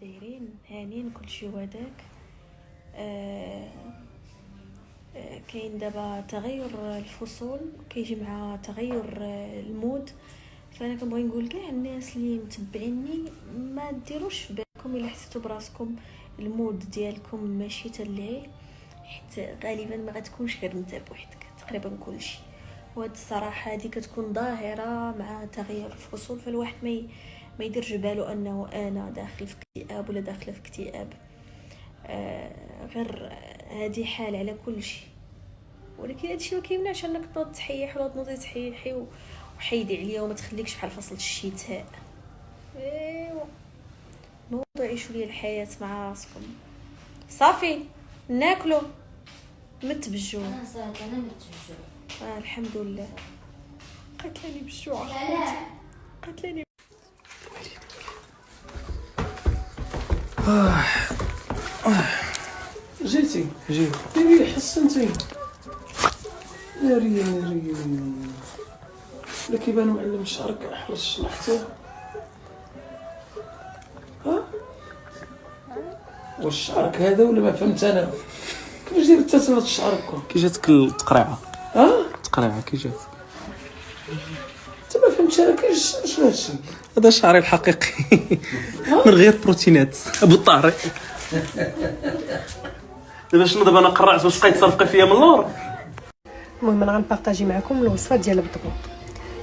دايرين هانين كلشي هذاك. كاين دابا تغير الفصول كيجي مع تغير المود، فانا كنبغي نقول كاع الناس اللي متبعيني ما ديروش في بالكم الا حسيتوا براسكم المود ديالكم ماشي تالليل، حيت غالبا ما غتكونش غير انت بوحدك، تقريبا كلشي. وهاد الصراحه هذه كتكون ظاهره مع تغير الفصول، فالواحد ما يديرش بالو انه انا داخل في اكتئاب ولا داخله في اكتئاب. غير هذه حال على كل شيء، ولكن هادشي ما كيمنعش انك تنوض تحيح ولا تنوضي تحيحي وحيدي عليا وما تخليكش بحال فصل الشتاء. ايوا نوضوا عيشوا لي الحياه مع راسكم. صافي ناكلوا مت بالجوع. انا صافي انا مت بالجوع. الحمد لله. قتلاني بالجوع لا قتلاني. جيتي ديري حسنتي يا ريال ولا كيبان معلم شعرك احرص شلحتيه. واش شعرك هذا ولا ما فهمت انا كيفاش دير انت هاد شعرك؟ كي جاتك التقريعه؟ التقريعه كي جات؟ انت ما فهمتش انا كيفاش شنو هادشي؟ هذا شعري الحقيقي من غير بروتينات ابو الطارق. دابا شنو دابا انا قرعت واش بقيت صافقي فيا من اللور. المهم انا غنبارطاجي معكم الوصفه ديال البطبوط.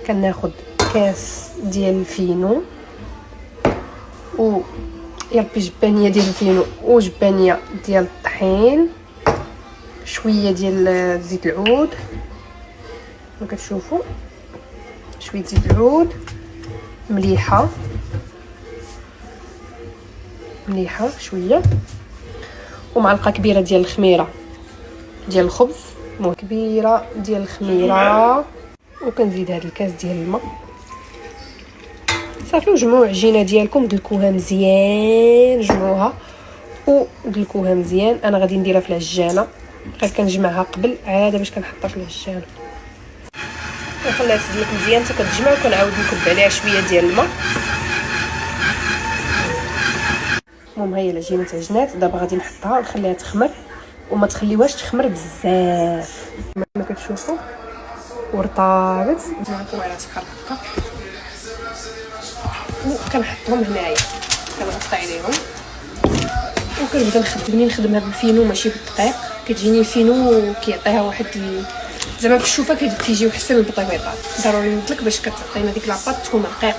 كناخذ كاس ديال الفينو و يربي جبانيه ديال الفينو وجبانيه ديال الطحين، شويه ديال زيت العود كما كتشوفوا، شويه زيت العود، مليحه شويه، ومعلقه كبيره ديال الخميره ديال الخبز، كبيره ديال الخميره، وكنزيد هذا الكاس ديال الماء. صافي وجمعوا العجينه ديالكم، دلكوها مزيان، جمعوها ودلكوها مزيان. انا غادي نديرها في العجانه، غير كنجمعها قبل عاده باش كنحطها في العجانه ونخليها تسلك مزيان حتى كتجمع، وكنعاود نكب عليها شويه ديال الماء. المهم هي العجينه تعجنات، دابا غادي نحطها ونخليها تخمر، وما تخليوهاش تخمر بزاف كما كتشوفوا. ورطابت معكم على تخرق وكنحطهم هنايا، كنغطي عليهم وكنبدا نخدم هذا الفينو ماشي بالدقيق. كتجيني الفينو كيعطيها واحد زعما في الشوفه كيجيو حسن البطيبيطات. ضروري نطلق باش كتعطينا ديك لاباط تكون رقيق.